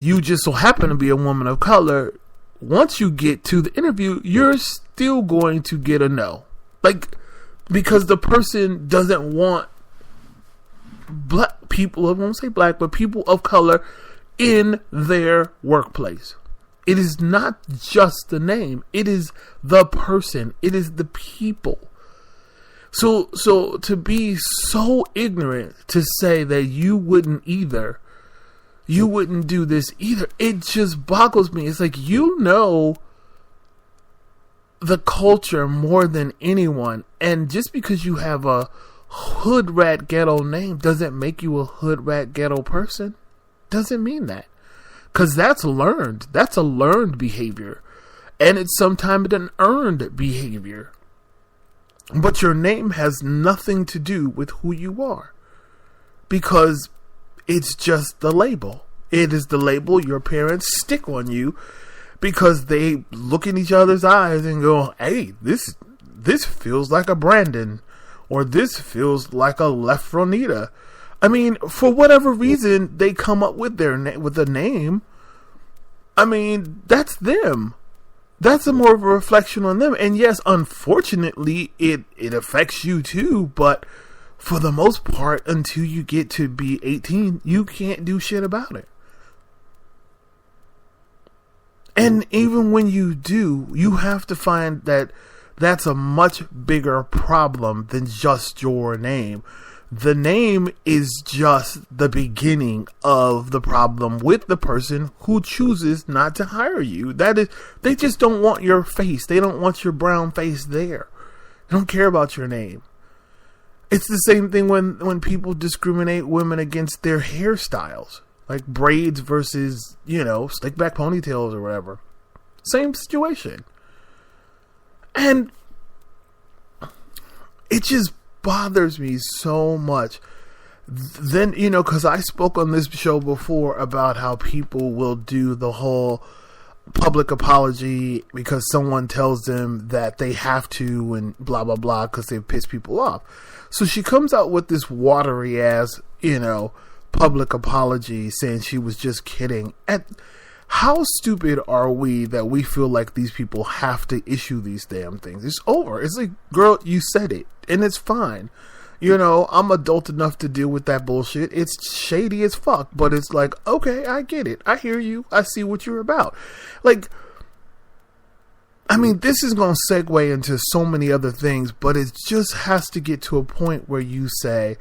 you just so happen to be a woman of color, once you get to the interview, you're still going to get a no. Like, because the person doesn't want black people, I won't say black, but people of color in their workplace. It is not just the name. It is the person. It is the people. So to be so ignorant to say that you wouldn't do this either, it just boggles me. It's like, you know the culture more than anyone, and just because you have a hood rat ghetto name doesn't make you a hood rat ghetto person. Doesn't mean that. Because that's learned. That's a learned behavior. And it's sometimes an earned behavior. But your name has nothing to do with who you are. Because it's just the label. It is the label your parents stick on you because they look in each other's eyes and go, hey, this feels like a Brandon, or this feels like a Lefronita. I mean, for whatever reason, they come up with with a name. I mean, that's them. That's more of a reflection on them. And yes, unfortunately, it affects you too, but for the most part, until you get to be 18, you can't do shit about it. And even when you do, you have to find that that's a much bigger problem than just your name. The name is just the beginning of the problem with the person who chooses not to hire you. That is, they just don't want your face. They don't want your brown face there. They don't care about your name. It's the same thing when people discriminate women against their hairstyles. Like braids versus, slick back ponytails or whatever. Same situation. And it just bothers me so much. Then, because I spoke on this show before about how people will do the whole public apology because someone tells them that they have to and blah, blah, blah, because they've pissed people off. So she comes out with this watery ass, public apology saying she was just kidding. And how stupid are we that we feel like these people have to issue these damn things? It's over. It's like, girl, you said it and it's fine. I'm adult enough to deal with that bullshit. It's shady as fuck, but it's like, okay, I get it. I hear you. I see what you're about. Like, I mean, this is going to segue into so many other things, but it just has to get to a point where you say,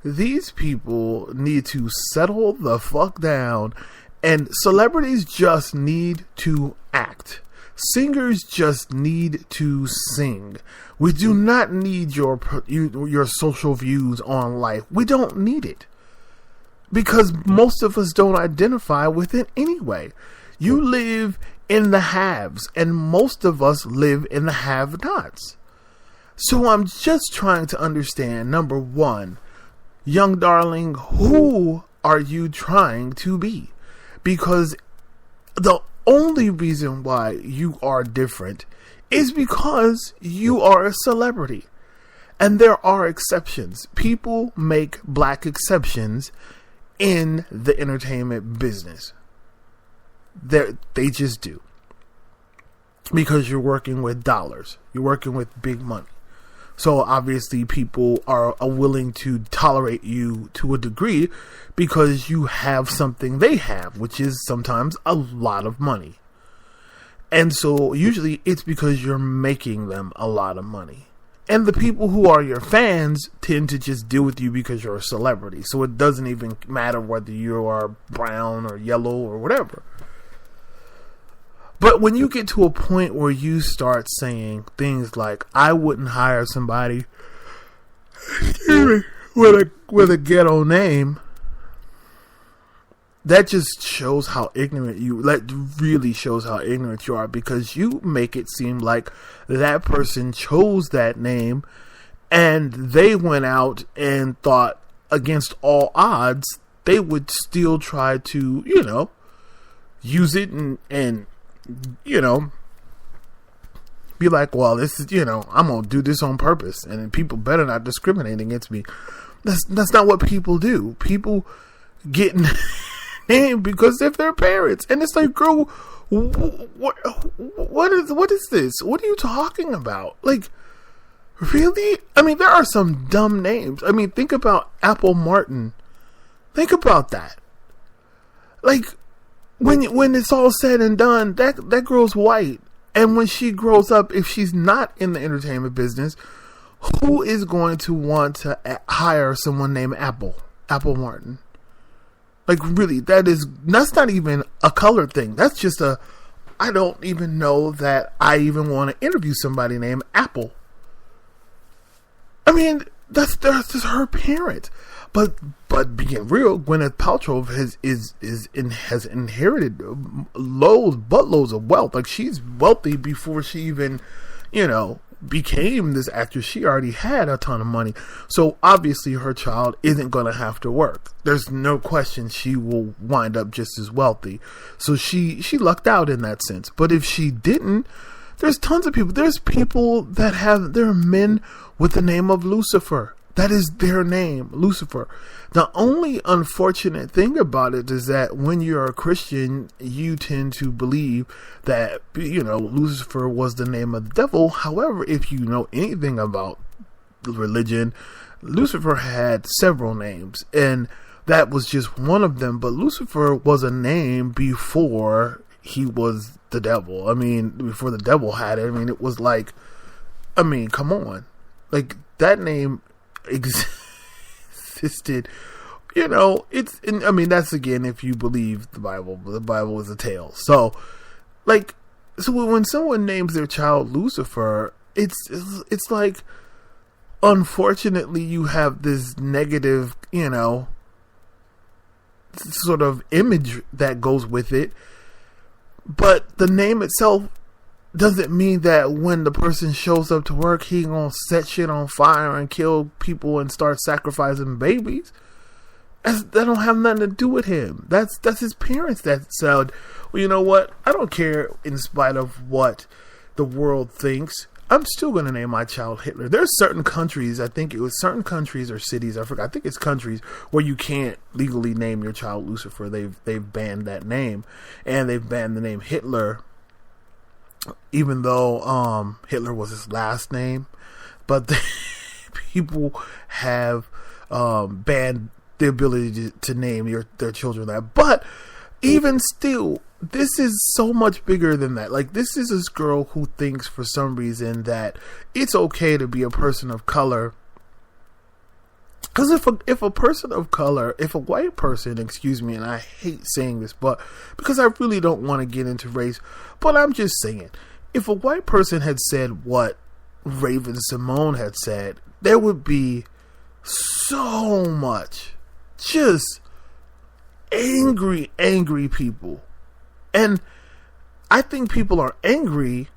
these people need to settle the fuck down, and celebrities just need to act. Singers just need to sing. We do not need your social views on life. We don't need it. Because most of us don't identify with it anyway. You live in the haves, and most of us live in the have-nots. So I'm just trying to understand, number one, young darling, who are you trying to be? Because the only reason why you are different is because you are a celebrity. And there are exceptions. People make black exceptions in the entertainment business. They just do. Because you're working with dollars. You're working with big money. So obviously people are willing to tolerate you to a degree because you have something they have, which is sometimes a lot of money. And so usually it's because you're making them a lot of money. And the people who are your fans tend to just deal with you because you're a celebrity. So it doesn't even matter whether you are brown or yellow or whatever. But when you get to a point where you start saying things like, I wouldn't hire somebody with a ghetto name, that just shows how ignorant really shows how ignorant you are, because you make it seem like that person chose that name and they went out and thought against all odds they would still try to, use it and be like, well, this is, I'm going to do this on purpose and people better not discriminate against me. That's not what people do. People get name because they're their parents. And it's like, girl, what is this? What are you talking about? Like, really? I mean, there are some dumb names. I mean, think about Apple Martin. Think about that. Like, when it's all said and done, that girl's white. And when she grows up, if she's not in the entertainment business, who is going to want to hire someone named Apple Martin? Like, really, that's not even a color thing. That's just I don't even know that I even want to interview somebody named Apple. I mean, that's just her parent. But being real, Gwyneth Paltrow has inherited buttloads of wealth. Like, she's wealthy before she even, became this actress. She already had a ton of money. So obviously her child isn't going to have to work. There's no question she will wind up just as wealthy. So she lucked out in that sense. But if she didn't, there's tons of people. There's people that there are men with the name of Lucifer. That is their name, Lucifer. The only unfortunate thing about it is that when you're a Christian, you tend to believe that, Lucifer was the name of the devil. However, if you know anything about religion, Lucifer had several names, and that was just one of them. But Lucifer was a name before he was the devil. I mean, before the devil had it. I mean, it was like, come on. Like, that name existed, that's again, if you believe the Bible is a tale. So when someone names their child Lucifer, it's like, unfortunately, you have this negative, sort of image that goes with it. But the name itself doesn't mean that when the person shows up to work, he gonna set shit on fire and kill people and start sacrificing babies. That don't have nothing to do with him. That's his parents that said, well, you know what? I don't care in spite of what the world thinks. I'm still gonna name my child Hitler. There's certain countries, I think it was certain countries or cities, I forgot. I think it's countries where you can't legally name your child Lucifer. They've banned that name, and they've banned the name Hitler. Even though Hitler was his last name, but people have banned the ability to name their children that. But even still, this is so much bigger than that. Like, this is this girl who thinks for some reason that it's okay to be a person of color. Because if a person of color, if a white person, and I hate saying this, but because I really don't want to get into race, but I'm just saying, if a white person had said what Raven-Symoné had said, there would be so much just angry people. And I think people are angry,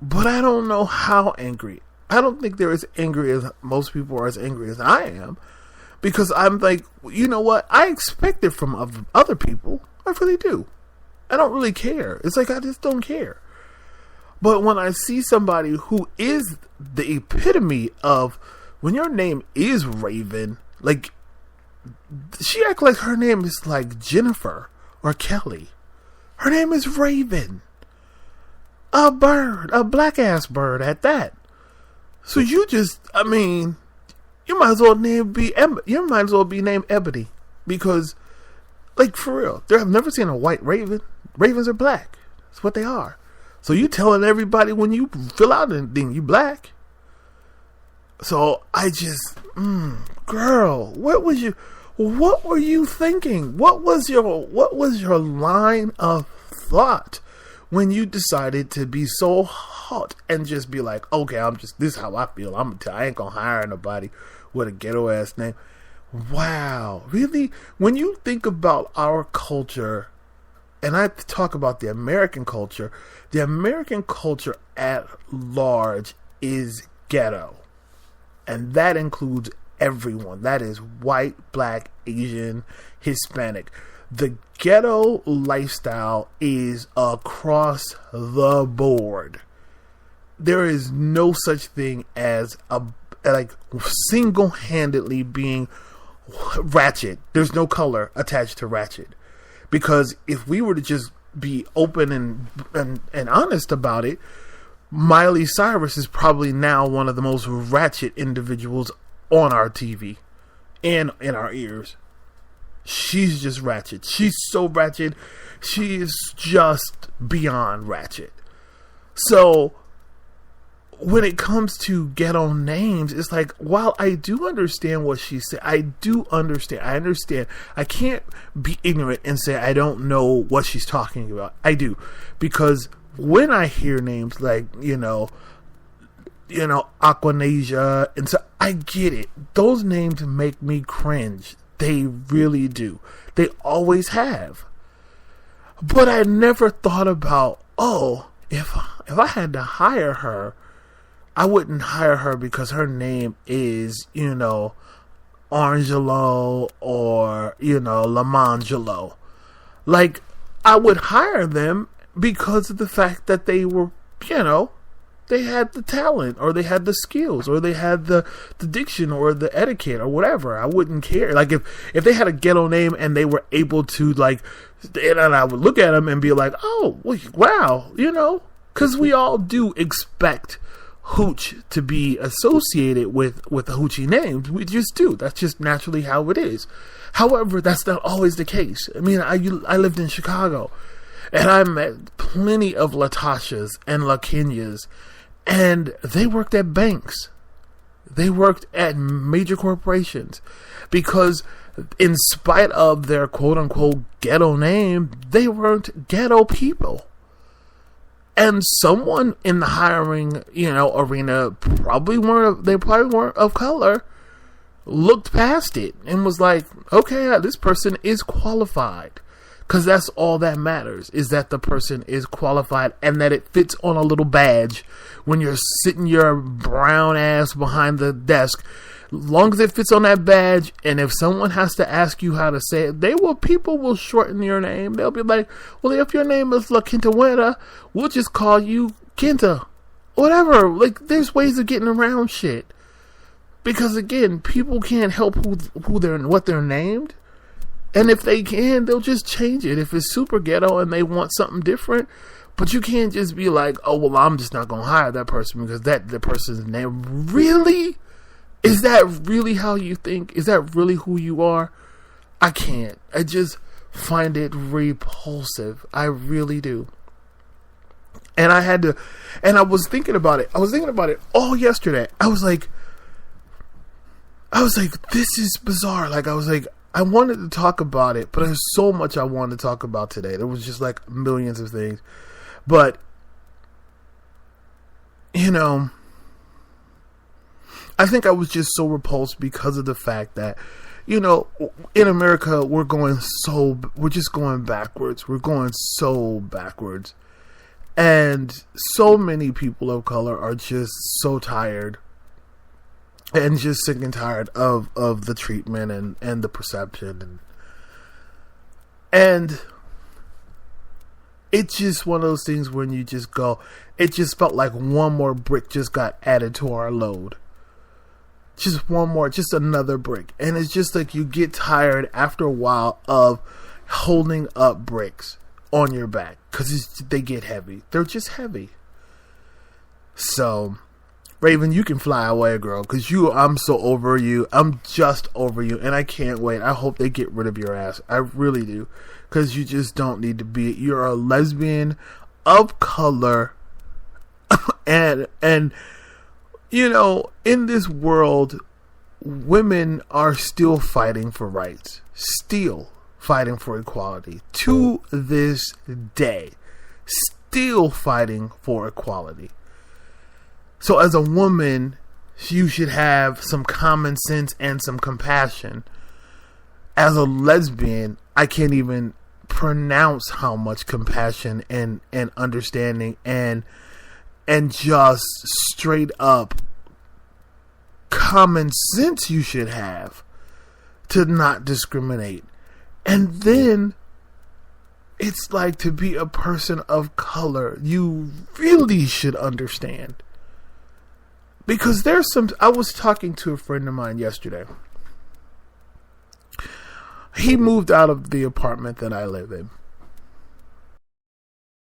but I don't know how angry. I don't think they're as angry as most people are as angry as I am, because I'm like, you know what? I expect it from other people. I really do. I don't really care. It's like, I just don't care. But when I see somebody who is the epitome of, when your name is Raven, like, she act like her name is like Jennifer or Kelly. Her name is Raven. A bird, a black ass bird at that. So you might as well be named Ebony, because, like, for real, I've never seen a white raven. Ravens are black. That's what they are. So you telling everybody when you fill out anything, you black. So I just, girl, what were you thinking? What was your line of thought when you decided to be so hot and just be like, okay, this is how I feel. I ain't gonna hire nobody with a ghetto ass name. Wow, really? When you think about our culture, and I talk about the American culture at large is ghetto. And that includes everyone. That is white, black, Asian, Hispanic. The ghetto lifestyle is across the board. There is no such thing as single-handedly being ratchet. There's no color attached to ratchet. Because if we were to just be open and honest about it, Miley Cyrus is probably now one of the most ratchet individuals on our TV and in our ears. She's just ratchet. She's so ratchet. She is just beyond ratchet. So when it comes to ghetto names, it's like, while I do understand what she said, I understand. I can't be ignorant and say I don't know what she's talking about. I do. Because when I hear names like, Aquanasia, and so I get it. Those names make me cringe. They really do. They always have. But I never thought about, if I had to hire her, I wouldn't hire her because her name is, Angelo or, Lamangelo. Like, I would hire them because of the fact that they were, they had the talent, or they had the skills, or they had the diction, or the etiquette, or whatever. I wouldn't care. Like, if they had a ghetto name and they were able to, like, and I would look at them and be like, oh, wow, because we all do expect hooch to be associated with a hoochie name. We just do. That's just naturally how it is. However, that's not always the case. I mean, I lived in Chicago, and I met plenty of Latashas and LaKenyas, and they worked at banks. They worked at major corporations because, in spite of their quote-unquote ghetto name, they weren't ghetto people. And someone in the hiring, arena probably weren't of color, looked past it and was like, okay, this person is qualified. Because that's all that matters, is that the person is qualified and that it fits on a little badge when you're sitting your brown ass behind the desk. As long as it fits on that badge, and if someone has to ask you how to say it, people will shorten your name. They'll be like, well, if your name is La Quinta, we'll just call you Quinta. Whatever. Like, there's ways of getting around shit. Because, again, people can't help what they're named. And if they can, they'll just change it. If it's super ghetto and they want something different, but you can't just be like, oh, well, I'm just not going to hire that person because the person's name. Really? Is that really how you think? Is that really who you are? I can't. I just find it repulsive. I really do. And I was thinking about it. I was thinking about it all yesterday. I was like, this is bizarre. Like, I wanted to talk about it, but there's so much I wanted to talk about today. There was just like millions of things. But, I think I was just so repulsed because of the fact that, in America, we're just going backwards. We're going so backwards. And so many people of color are just so tired and just sick and tired of the treatment and the perception. And it's just one of those things when you just go, it just felt like one more brick just got added to our load. Just one more, just another brick. And it's just like you get tired after a while of holding up bricks on your back because they get heavy. They're just heavy. So, Raven, you can fly away, girl, because I'm so over you. I'm just over you, and I can't wait. I hope they get rid of your ass. I really do, because you just don't need to be. You're a lesbian of color, and in this world, women are still fighting for rights, still fighting for equality to this day, still fighting for equality. So as a woman, you should have some common sense and some compassion. As a lesbian, I can't even pronounce how much compassion and understanding and just straight up common sense you should have to not discriminate. And then it's like, to be a person of color, you really should understand. Because I was talking to a friend of mine yesterday. He moved out of the apartment that I live in.